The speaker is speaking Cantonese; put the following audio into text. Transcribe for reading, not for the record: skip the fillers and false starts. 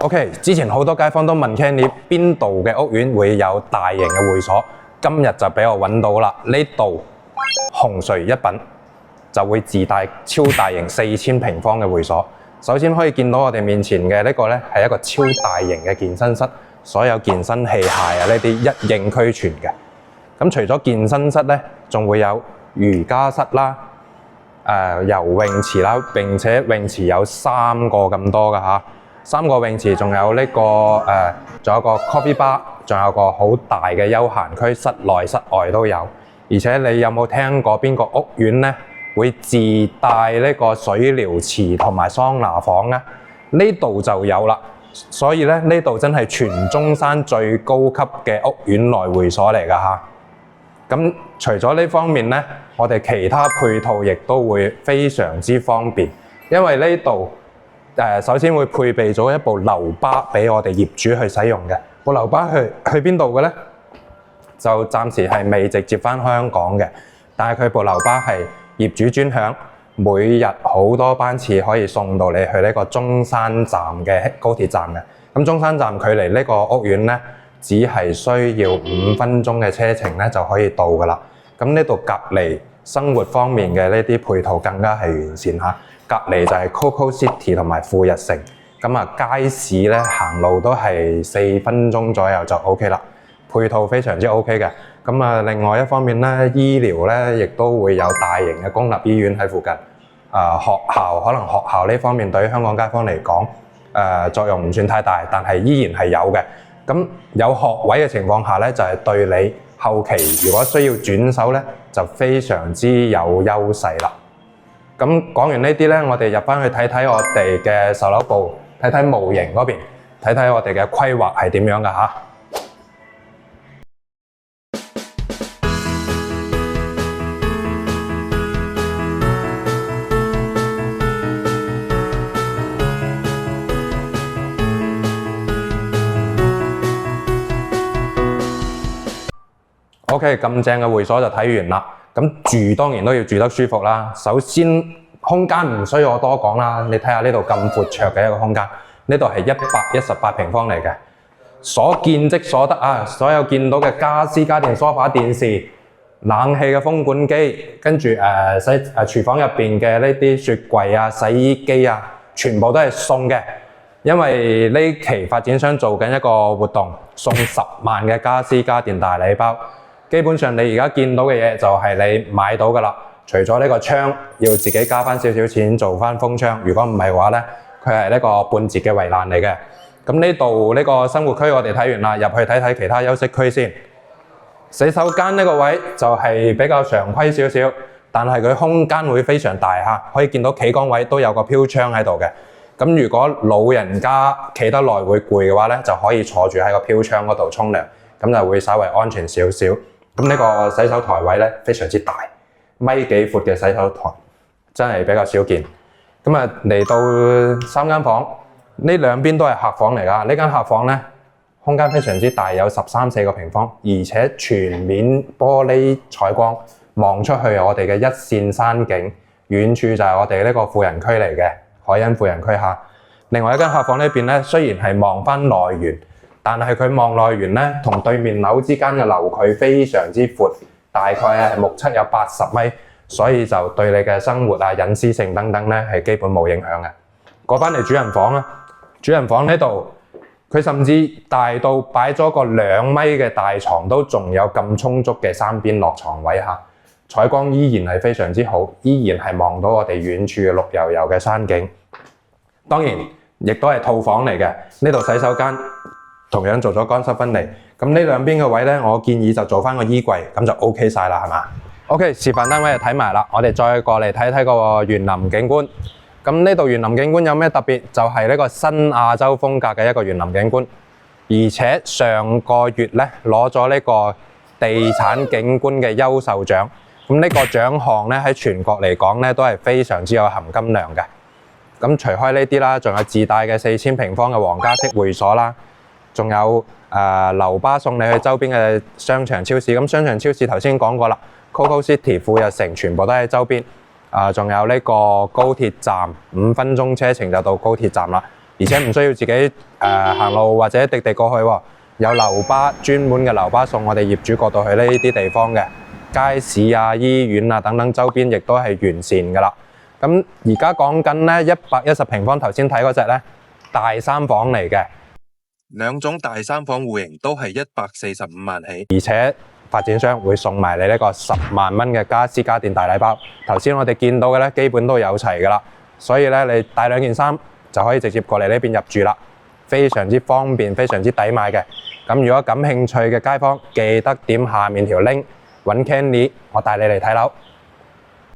OK， 之前好多街坊都問 Kenny 邊度嘅屋苑會有大型嘅會所，今日就俾我揾到啦。呢度紅隧一品就會自帶超大型4000平方嘅會所。首先可以見到我哋面前嘅呢個呢係一個超大型嘅健身室，所有健身器械啊呢啲一應俱全嘅。咁除咗健身室呢，仲會有瑜伽室啦、游泳池啦，並且泳池有3個咁多㗎嚇。3個泳池，仲有呢個仲有個 coffee bar， 仲有個好大嘅休閒區，室內室外都有。而且你有冇聽過邊個屋苑呢會自帶呢個水療池同埋桑拿房呢？呢度就有啦。所以咧，呢度真係全中山最高級嘅屋苑內會所嚟㗎嚇。咁除咗呢方面呢，我哋其他配套亦都會非常之方便，因為呢度首先會配備咗一部流巴俾我哋業主去使用嘅。部流巴去邊度嘅呢？就暫時係未直接返香港嘅，但係佢部流巴係業主專享，每日好多班次可以送到你去呢個中山站嘅高鐵站嘅。咁中山站距離呢個屋苑呢，只係需要5分鐘嘅車程咧就可以到㗎啦。咁呢度隔離生活方面嘅呢啲配套更加係完善嚇。隔離就係 Coco City 同埋富日城，咁啊街市咧行路都係4分鐘左右就 OK 啦，配套非常之 OK 嘅。咁啊另外一方面咧，醫療咧亦都會有大型嘅公立醫院喺附近。學校可能學校呢方面對於香港街坊嚟講，作用唔算太大，但係依然係有嘅。咁有學位嘅情況下咧，就係對你後期如果需要轉手咧，就非常之有優勢啦。咁講完呢啲咧，我哋入翻去睇睇我哋嘅售樓部，睇睇模型嗰邊，睇睇我哋嘅規劃係點樣㗎嚇。OK， 咁正嘅會所就睇完啦。咁住當然都要住得舒服啦。首先空間唔需要我多講啦，你睇下呢度咁闊綽嘅一個空間，呢度係118平方嚟嘅。所見即所得啊！所有見到嘅家私家電、梳化、電視、冷氣嘅風管機，跟住廚房入邊嘅呢啲雪櫃啊、洗衣機啊，全部都係送嘅。因為呢期發展商做緊一個活動，送10萬嘅家私家電大禮包。基本上你而家見到嘅嘢就係你買到㗎啦，除咗呢個窗要自己加返少少錢做返封窗，如果唔係嘅話咧，佢係呢個半截嘅圍欄嚟嘅。咁呢度呢個生活區我哋睇完啦，入去睇睇其他休息區先。洗手間呢個位就係比較常規少少，但係佢空間會非常大嚇，可以見到企崗位都有個飄窗喺度嘅。咁如果老人家企得耐會攰嘅話咧，就可以坐住喺個飄窗嗰度沖涼，咁就會稍為安全少少。咁呢個洗手台位咧非常之大，1.幾米闊嘅洗手台真係比較少見。咁啊嚟到3間房，呢兩邊都係客房嚟㗎。呢間客房咧空間非常之大，有13-14個平方，而且全面玻璃採光，望出去我哋嘅一線山景，遠處就係我哋呢個富人區嚟嘅海欣富人區嚇。另外一間客房呢邊咧，雖然係望翻內園，但係佢望內園咧，同對面樓之間嘅樓距非常之闊，大概係目測有80米，所以就對你嘅生活啊、隱私性等等咧係基本冇影響嘅。過翻嚟主人房啦，主人房呢度佢甚至大到擺咗個2米嘅大床，都仲有咁充足嘅3邊落床位嚇，採光依然係非常之好，依然係望到我哋遠處嘅綠油油嘅山景。當然亦都係套房嚟嘅，呢度洗手間同樣做咗乾濕分離。咁呢兩邊嘅位咧，我建議就做翻個衣櫃，咁就 OK 晒啦，係嘛 ？OK， 示範單位就睇埋啦，我哋再過嚟睇睇個園林景觀。咁呢度園林景觀有咩特別？就係呢個新亞洲風格嘅一個園林景觀，而且上個月咧攞咗呢個地產景觀嘅優秀獎。咁呢個獎項咧喺全國嚟講咧都係非常之有含金量嘅。咁除開呢啲啦，仲有自帶嘅4000平方嘅皇家式會所啦，仲有樓巴送你去周邊嘅商場超市。咁商場超市頭先講過啦 ，Coco City、富日城全部都喺周邊。仲有呢個高鐵站，5分鐘車程就到高鐵站啦。而且唔需要自己行路或者滴滴過去喎。有樓巴，專門嘅樓巴送我哋業主過到去呢啲地方嘅。街市啊、醫院啊等等周邊亦都係完善㗎啦。咁而家講緊咧110平方，頭先睇嗰隻咧大三房嚟嘅，兩種大三房戶型都係145萬起，而且發展商會送埋你呢個10萬蚊嘅家私家電大禮包。頭先我哋見到嘅咧基本都有齊㗎啦，所以咧你帶2件衫就可以直接過嚟呢邊入住啦，非常之方便，非常之抵買嘅。咁如果感興趣嘅街坊，記得點下面條 link 揾 Kenny，我帶你嚟睇樓。